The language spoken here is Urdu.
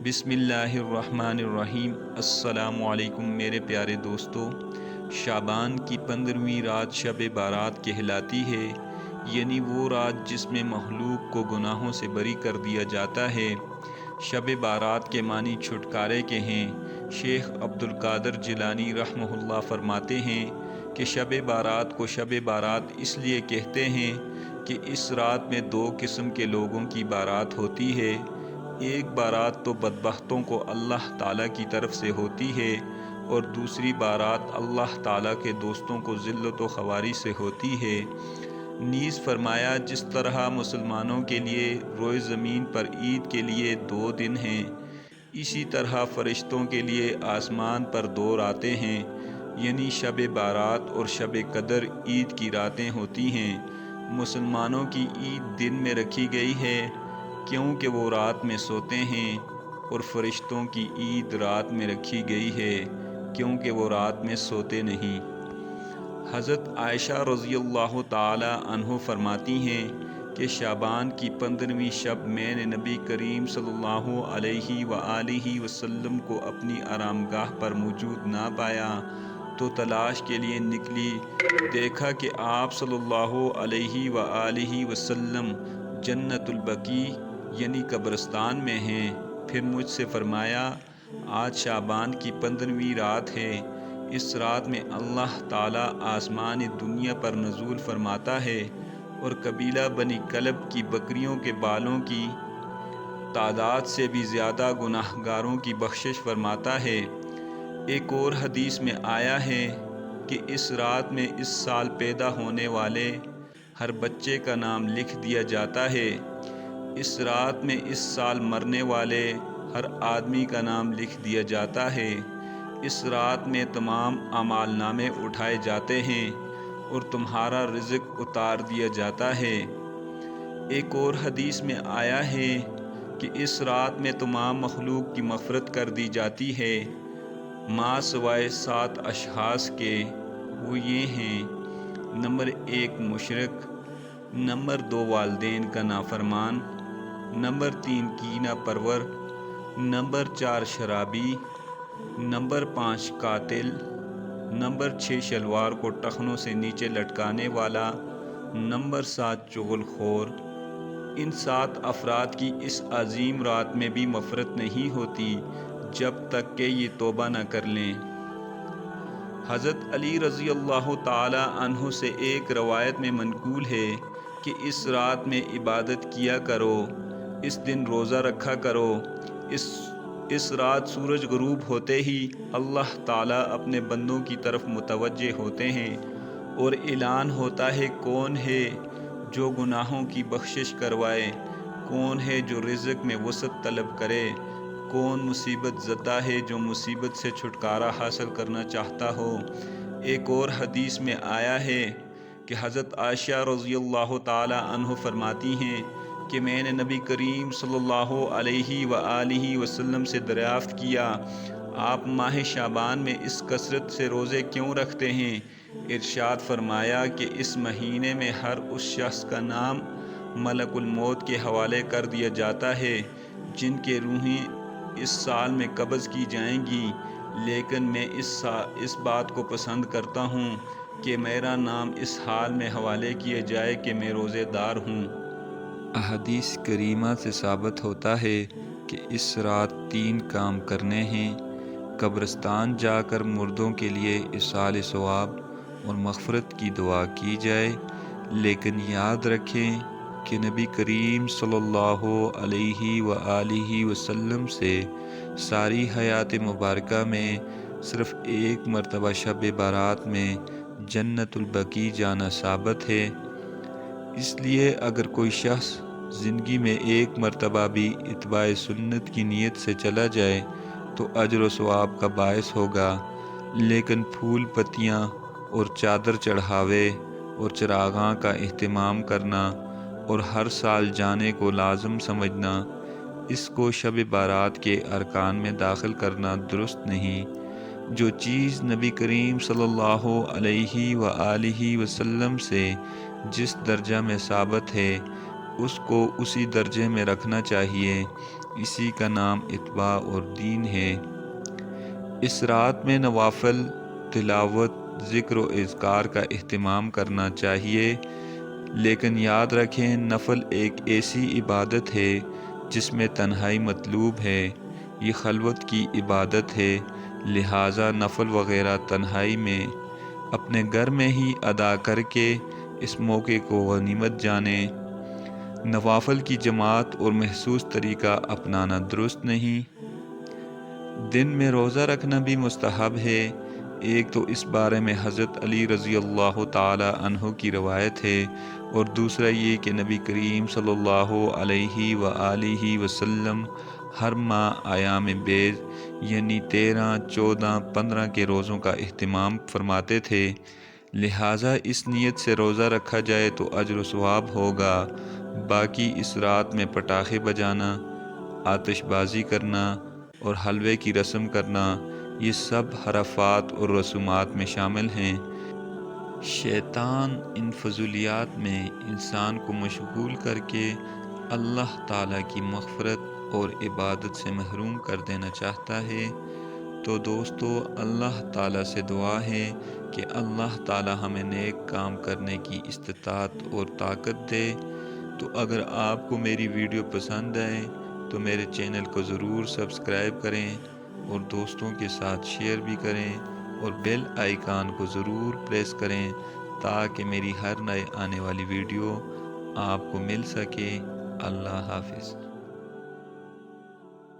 بسم اللہ الرحمن الرحیم۔ السلام علیکم میرے پیارے دوستو۔ شعبان کی 15ویں رات شب بارات کہلاتی ہے، یعنی وہ رات جس میں مخلوق کو گناہوں سے بری کر دیا جاتا ہے۔ شب بارات کے معنی چھٹکارے کے ہیں۔ شیخ عبدالقادر جیلانی رحمہ اللہ فرماتے ہیں کہ شب بارات کو شب بارات اس لیے کہتے ہیں کہ اس رات میں دو قسم کے لوگوں کی بارات ہوتی ہے۔ ایک بارات تو بدبختوں کو اللہ تعالیٰ کی طرف سے ہوتی ہے، اور دوسری بارات اللہ تعالیٰ کے دوستوں کو ذلت و خواری سے ہوتی ہے۔ نیز فرمایا، جس طرح مسلمانوں کے لیے روئے زمین پر عید کے لیے 2 دن ہیں، اسی طرح فرشتوں کے لیے آسمان پر 2 راتیں ہیں، یعنی شب بارات اور شب قدر عید کی راتیں ہوتی ہیں۔ مسلمانوں کی عید دن میں رکھی گئی ہے کیونکہ وہ رات میں سوتے ہیں، اور فرشتوں کی عید رات میں رکھی گئی ہے کیونکہ وہ رات میں سوتے نہیں۔ حضرت عائشہ رضی اللہ تعالی عنہ فرماتی ہیں کہ شعبان کی 15ویں شب میں نے نبی کریم صلی اللہ علیہ وآلہ وسلم کو اپنی آرامگاہ پر موجود نہ پایا تو تلاش کے لیے نکلی۔ دیکھا کہ آپ صلی اللہ علیہ وآلہ وسلم جنت البقیع یعنی قبرستان میں ہیں۔ پھر مجھ سے فرمایا، آج شعبان کی 15ویں رات ہے۔ اس رات میں اللہ تعالیٰ آسمان دنیا پر نزول فرماتا ہے اور قبیلہ بنی کلب کی بکریوں کے بالوں کی تعداد سے بھی زیادہ گناہ گاروں کی بخشش فرماتا ہے۔ ایک اور حدیث میں آیا ہے کہ اس رات میں اس سال پیدا ہونے والے ہر بچے کا نام لکھ دیا جاتا ہے۔ اس رات میں اس سال مرنے والے ہر آدمی کا نام لکھ دیا جاتا ہے۔ اس رات میں تمام اعمال نامے اٹھائے جاتے ہیں اور تمہارا رزق اتار دیا جاتا ہے۔ ایک اور حدیث میں آیا ہے کہ اس رات میں تمام مخلوق کی مغفرت کر دی جاتی ہے، ماں سوائے 7 اشخاص کے۔ وہ یہ ہیں: نمبر 1 مشرک، نمبر 2 والدین کا نافرمان، نمبر 3 کینہ پرور، نمبر 4 شرابی، نمبر 5 قاتل، نمبر 6 شلوار کو ٹخنوں سے نیچے لٹکانے والا، نمبر 7 چغل خور۔ ان 7 افراد کی اس عظیم رات میں بھی مغفرت نہیں ہوتی جب تک کہ یہ توبہ نہ کر لیں۔ حضرت علی رضی اللہ تعالی عنہ سے ایک روایت میں منقول ہے کہ اس رات میں عبادت کیا کرو، اس دن روزہ رکھا کرو۔ اس رات سورج غروب ہوتے ہی اللہ تعالیٰ اپنے بندوں کی طرف متوجہ ہوتے ہیں اور اعلان ہوتا ہے، کون ہے جو گناہوں کی بخشش کروائے، کون ہے جو رزق میں وسعت طلب کرے، کون مصیبت زدہ ہے جو مصیبت سے چھٹکارا حاصل کرنا چاہتا ہو۔ ایک اور حدیث میں آیا ہے کہ حضرت عائشہ رضی اللہ تعالی عنہ فرماتی ہیں کہ میں نے نبی کریم صلی اللہ علیہ وآلہ وسلم سے دریافت کیا، آپ ماہ شعبان میں اس کثرت سے روزے کیوں رکھتے ہیں؟ ارشاد فرمایا کہ اس مہینے میں ہر اس شخص کا نام ملک الموت کے حوالے کر دیا جاتا ہے جن کے روحیں اس سال میں قبض کی جائیں گی، لیکن میں اس بات کو پسند کرتا ہوں کہ میرا نام اس حال میں حوالے کیا جائے کہ میں روزے دار ہوں۔ احادیث کریمہ سے ثابت ہوتا ہے کہ اس رات 3 کام کرنے ہیں: قبرستان جا کر مردوں کے لیے ایصال ثواب اور مغفرت کی دعا کی جائے، لیکن یاد رکھیں کہ نبی کریم صلی اللہ علیہ وآلہ وسلم سے ساری حیات مبارکہ میں صرف ایک مرتبہ شب بارات میں جنت البقیع جانا ثابت ہے۔ اس لیے اگر کوئی شخص زندگی میں ایک مرتبہ بھی اتباع سنت کی نیت سے چلا جائے تو اجر و ثواب کا باعث ہوگا، لیکن پھول پتیاں اور چادر چڑھاوے اور چراغاں کا اہتمام کرنا اور ہر سال جانے کو لازم سمجھنا، اس کو شب بارات کے ارکان میں داخل کرنا درست نہیں۔ جو چیز نبی کریم صلی اللہ علیہ وآلہ وسلم سے جس درجہ میں ثابت ہے اس کو اسی درجے میں رکھنا چاہیے۔ اسی کا نام اتباع اور دین ہے۔ اس رات میں نوافل، تلاوت، ذکر و اذکار کا اہتمام کرنا چاہیے، لیکن یاد رکھیں نفل ایک ایسی عبادت ہے جس میں تنہائی مطلوب ہے، یہ خلوت کی عبادت ہے، لہٰذا نفل وغیرہ تنہائی میں اپنے گھر میں ہی ادا کر کے اس موقع کو غنیمت جانیں۔ نوافل کی جماعت اور محسوس طریقہ اپنانا درست نہیں۔ دن میں روزہ رکھنا بھی مستحب ہے۔ ایک تو اس بارے میں حضرت علی رضی اللہ تعالی عنہ کی روایت ہے، اور دوسرا یہ کہ نبی کریم صلی اللہ علیہ وآلہ وسلم ہر ماہ ایام بیض یعنی 13، 14، 15 کے روزوں کا اہتمام فرماتے تھے، لہٰذا اس نیت سے روزہ رکھا جائے تو اجر و ثواب ہوگا۔ باقی اس رات میں پٹاخے بجانا، آتش بازی کرنا اور حلوے کی رسم کرنا، یہ سب حرفات اور رسومات میں شامل ہیں۔ شیطان ان فضولیات میں انسان کو مشغول کر کے اللہ تعالیٰ کی مغفرت اور عبادت سے محروم کر دینا چاہتا ہے۔ تو دوستو، اللہ تعالیٰ سے دعا ہے کہ اللہ تعالیٰ ہمیں نیک کام کرنے کی استطاعت اور طاقت دے۔ تو اگر آپ کو میری ویڈیو پسند آئے تو میرے چینل کو ضرور سبسکرائب کریں اور دوستوں کے ساتھ شیئر بھی کریں، اور بیل آئیکن کو ضرور پریس کریں تاکہ میری ہر نئے آنے والی ویڈیو آپ کو مل سکے۔ اللہ حافظ۔